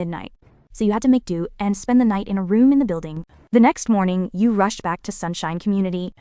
midnight. So you had to make do and spend the night in a room in the building. The next morning, you rushed back to Sunshine Community.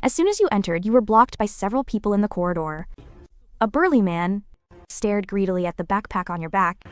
As soon as you entered, you were blocked by several people in the corridor. A burly man stared greedily at the backpack on your back.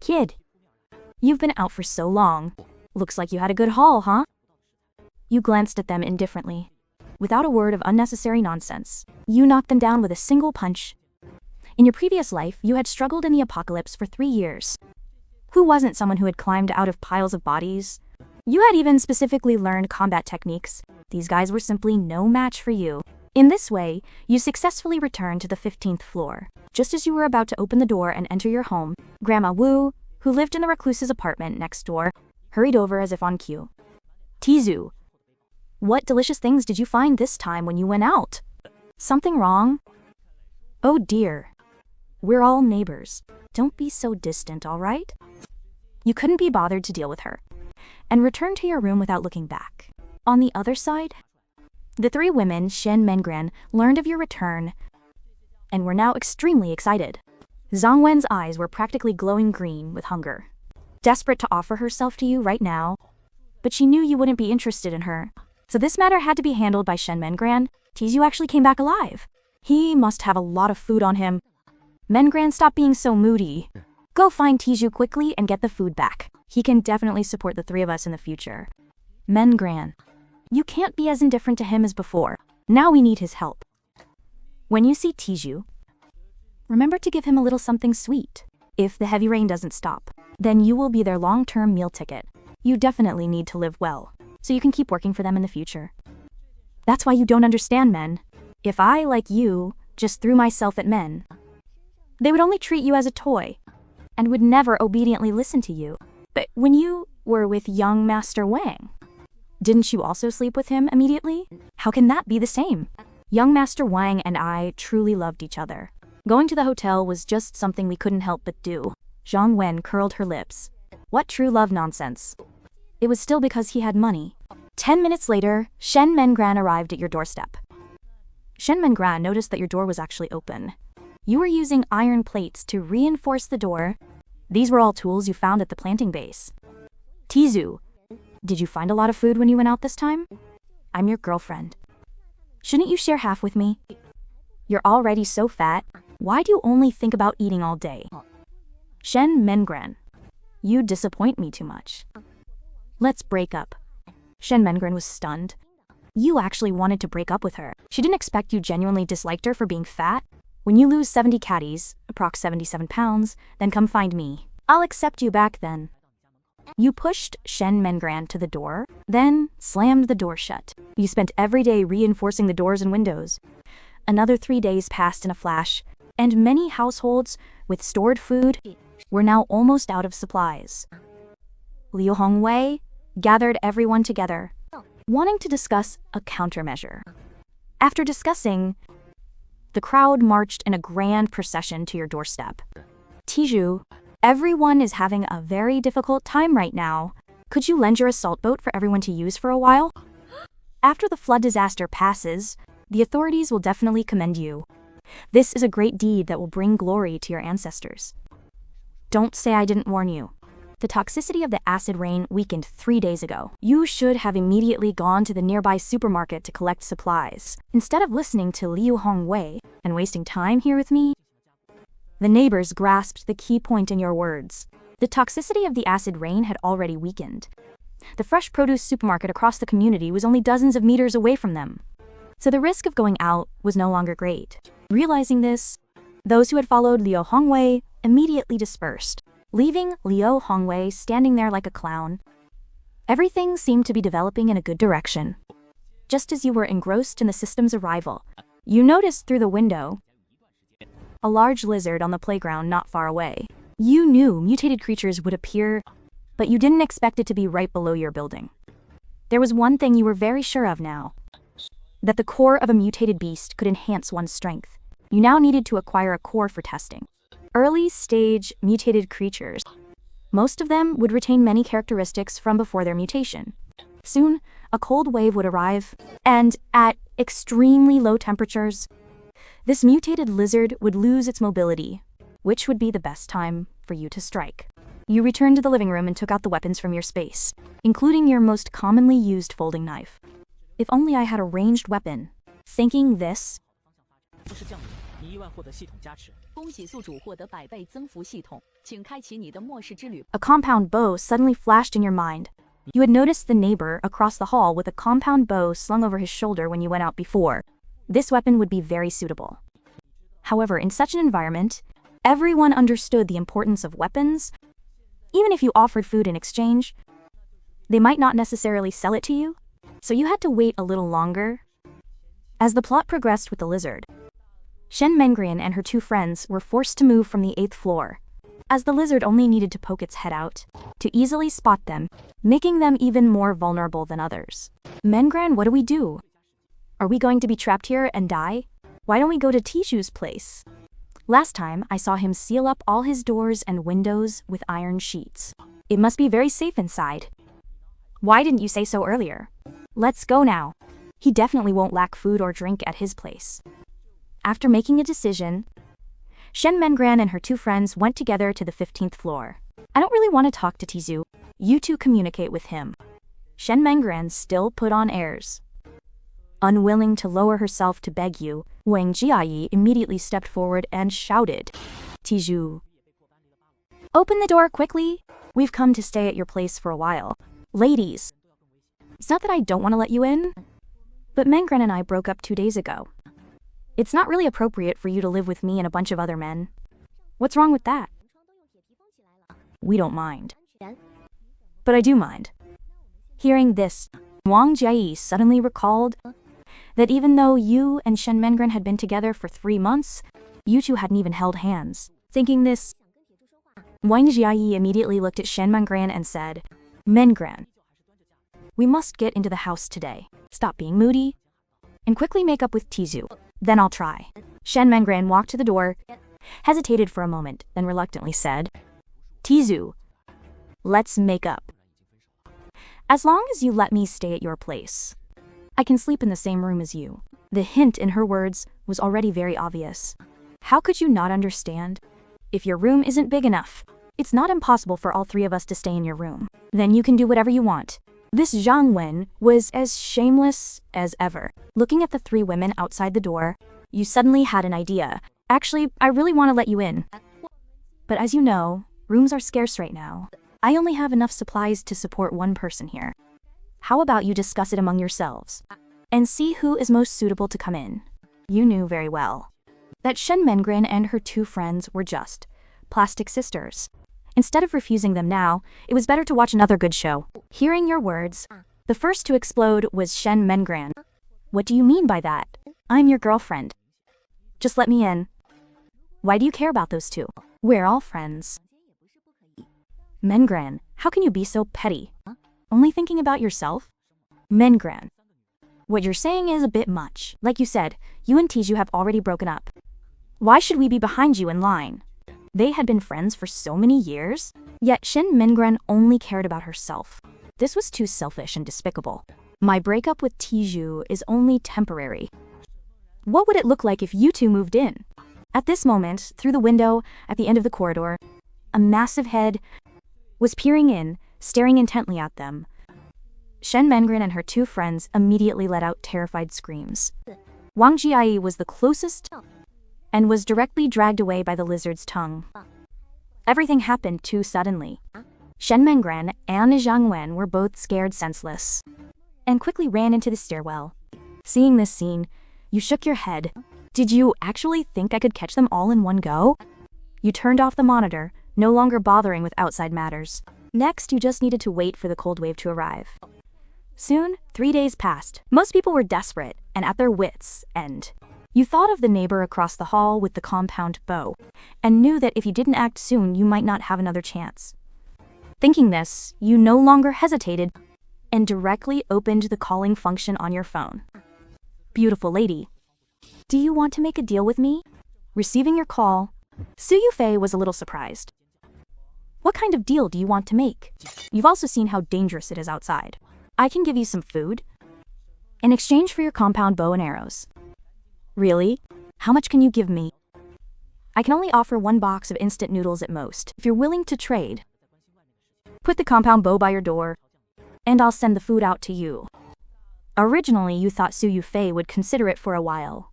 Kid, you've been out for so long. Looks like you had a good haul, huh? You glanced at them indifferently. Without a word of unnecessary nonsense, you knocked them down with a single punch. In your previous life, you had struggled in the apocalypse for 3 years. Who wasn't someone who had climbed out of piles of bodies? You had even specifically learned combat techniques. These guys were simply no match for you. In this way, you successfully returned to the 15th floor. Just as you were about to open the door and enter your home, Grandma Wu, who lived in the recluse's apartment next door, hurried over as if on cue. Tizu, what delicious things did you find this time when you went out? Something wrong? Oh dear. We're all neighbors. Don't be so distant, all right? You couldn't be bothered to deal with her, and returned to your room without looking back. On the other side, the 3 women, Shen Mengran, learned of your return and were now extremely excited. Zhang Wen's eyes were practically glowing green with hunger, desperate to offer herself to you right now, but she knew you wouldn't be interested in her. So this matter had to be handled by Shen Mengran. Tizu actually came back alive. He must have a lot of food on him. Mengran, stop being so moody. Go find Tizu quickly and get the food back. He can definitely support the 3 of us in the future. Mengran, you can't be as indifferent to him as before. Now we need his help. When you see Tizu, remember to give him a little something sweet. If the heavy rain doesn't stop, then you will be their long-term meal ticket. You definitely need to live well, so you can keep working for them in the future. That's why you don't understand men. If I, like you, just threw myself at men, they would only treat you as a toy, and would never obediently listen to you. But when you were with young Master Wang, didn't you also sleep with him immediately? How can that be the same? Young Master Wang and I truly loved each other. Going to the hotel was just something we couldn't help but do. Zhang Wen curled her lips. What true love nonsense. It was still because he had money. 10 minutes later, Shen Mengran arrived at your doorstep. Shen Mengran noticed that your door was actually open. You were using iron plates to reinforce the door. These were all tools you found at the planting base. Tizu, did you find a lot of food when you went out this time? I'm your girlfriend. Shouldn't you share half with me? You're already so fat. Why do you only think about eating all day? Shen Mengran, you disappoint me too much. Let's break up. Shen Mengran was stunned. You actually wanted to break up with her. She didn't expect you genuinely disliked her for being fat. When you lose 70 caddies, approx 77 pounds, then come find me. I'll accept you back then. You pushed Shen Mengran to the door, then slammed the door shut. You spent every day reinforcing the doors and windows. Another 3 days passed in a flash, and many households with stored food were now almost out of supplies. Liu Hongwei gathered everyone together, wanting to discuss a countermeasure. After discussing, the crowd marched in a grand procession to your doorstep. Tizu, everyone is having a very difficult time right now. Could you lend your assault boat for everyone to use for a while? After the flood disaster passes, the authorities will definitely commend you. This is a great deed that will bring glory to your ancestors. Don't say I didn't warn you. The toxicity of the acid rain weakened 3 days ago. You should have immediately gone to the nearby supermarket to collect supplies, instead of listening to Liu Hongwei and wasting time here with me. The neighbors grasped the key point in your words. The toxicity of the acid rain had already weakened. The fresh produce supermarket across the community was only dozens of meters away from them, so the risk of going out was no longer great. Realizing this, those who had followed Liu Hongwei immediately dispersed, leaving Liu Hongwei standing there like a clown. Everything seemed to be developing in a good direction. Just as you were engrossed in the system's arrival, you noticed through the window a large lizard on the playground not far away. You knew mutated creatures would appear, but you didn't expect it to be right below your building. There was one thing you were very sure of now, that the core of a mutated beast could enhance one's strength. You now needed to acquire a core for testing. Early-stage mutated creatures, most of them would retain many characteristics from before their mutation. Soon, a cold wave would arrive, and at extremely low temperatures, this mutated lizard would lose its mobility, which would be the best time for you to strike. You returned to the living room and took out the weapons from your space, including your most commonly used folding knife. If only I had a ranged weapon. Thinking this, 复式降临，你意外获得系统加持。恭喜宿主获得100倍增幅系统，请开启你的末世之旅。 a compound bow suddenly flashed in your mind. You had noticed the neighbor across the hall with a compound bow slung over his shoulder when you went out before. This weapon would be very suitable. However, in such an environment, everyone understood the importance of weapons. Even if you offered food in exchange, they might not necessarily sell it to you, so you had to wait a little longer. As the plot progressed with the lizard, Shen Mengrian and her two friends were forced to move from the 8th floor, as the lizard only needed to poke its head out to easily spot them, making them even more vulnerable than others. Mengran, what do we do? Are we going to be trapped here and die? Why don't we go to Tiju's place? Last time, I saw him seal up all his doors and windows with iron sheets. It must be very safe inside. Why didn't you say so earlier? Let's go now. He definitely won't lack food or drink at his place. After making a decision, Shen Mengran and her two friends went together to the 15th floor. I don't really want to talk to Tizu. You two communicate with him. Shen Mengran still put on airs. Unwilling to lower herself to beg you, Wang Jiayi immediately stepped forward and shouted, Tiju, open the door quickly. We've come to stay at your place for a while. Ladies, it's not that I don't want to let you in, but Mengran and I broke up 2 days ago. It's not really appropriate for you to live with me and a bunch of other men. What's wrong with that? We don't mind. But I do mind. Hearing this, Wang Jiayi suddenly recalled that even though you and Shen Mengran had been together for 3 months, you two hadn't even held hands. Thinking this, Wang Jiayi immediately looked at Shen Mengran and said, Mengran, we must get into the house today. Stop being moody, and quickly make up with Tizu. Then I'll try. Shen Mengran walked to the door, hesitated for a moment, then reluctantly said, Tizu, let's make up. As long as you let me stay at your place, I can sleep in the same room as you. The hint in her words was already very obvious. How could you not understand? If your room isn't big enough, it's not impossible for all 3 of us to stay in your room. Then you can do whatever you want. This Zhang Wen was as shameless as ever. Looking at the 3 women outside the door, you suddenly had an idea. Actually, I really want to let you in. But as you know, rooms are scarce right now. I only have enough supplies to support 1 person here. How about you discuss it among yourselves and see who is most suitable to come in? You knew very well that Shen Mengran and her 2 friends were just plastic sisters. Instead of refusing them now, it was better to watch another good show. Hearing your words, the first to explode was Shen Mengran. What do you mean by that? I'm your girlfriend. Just let me in. Why do you care about those 2? We're all friends. Mengran, how can you be so petty? Only thinking about yourself? Mengran, what you're saying is a bit much. Like you said, you and Tiju have already broken up. Why should we be behind you in line? They had been friends for so many years, yet Shen Mengran only cared about herself. This was too selfish and despicable. My breakup with Tiju is only temporary. What would it look like if you two moved in? At this moment, through the window at the end of the corridor, a massive head was peering in, staring intently at them. Shen Mengran and her 2 friends immediately let out terrified screams. Wang Jiayi was the closest and was directly dragged away by the lizard's tongue. Everything happened too suddenly. Shen Mengran and Zhang Wen were both scared senseless and quickly ran into the stairwell. Seeing this scene, you shook your head. Did you actually think I could catch them all in one go? You turned off the monitor, no longer bothering with outside matters. Next, you just needed to wait for the cold wave to arrive. Soon, 3 days passed. Most people were desperate and at their wits' end. You thought of the neighbor across the hall with the compound bow, and knew that if you didn't act soon, you might not have another chance. Thinking this, you no longer hesitated and directly opened the calling function on your phone. Beautiful lady, do you want to make a deal with me? Receiving your call, Su Yufei was a little surprised. What kind of deal do you want to make? You've also seen how dangerous it is outside. I can give you some food in exchange for your compound bow and arrows. Really? How much can you give me? I can only offer 1 box of instant noodles at most. If you're willing to trade, Put the compound bow by your door, and I'll send the food out to you. Originally, you thought Su Yufei would consider it for a while.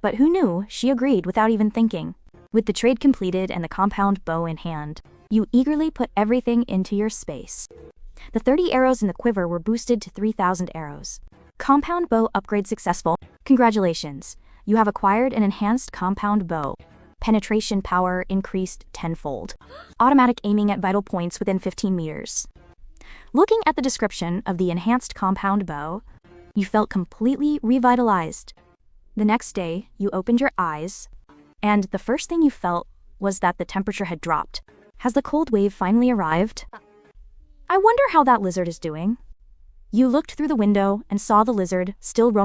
But who knew, she agreed without even thinking. With the trade completed and the compound bow in hand, you eagerly put everything into your space. The 30 arrows in the quiver were boosted to 3,000 arrows. Compound bow upgrade successful. Congratulations, you have acquired an enhanced compound bow. Penetration power increased tenfold. Automatic aiming at vital points within 15 meters. Looking at the description of the enhanced compound bow, you felt completely revitalized. The next day, you opened your eyes, and the first thing you felt was that the temperature had dropped. Has the cold wave finally arrived? I wonder how that lizard is doing. You looked through the window and saw the lizard still roaming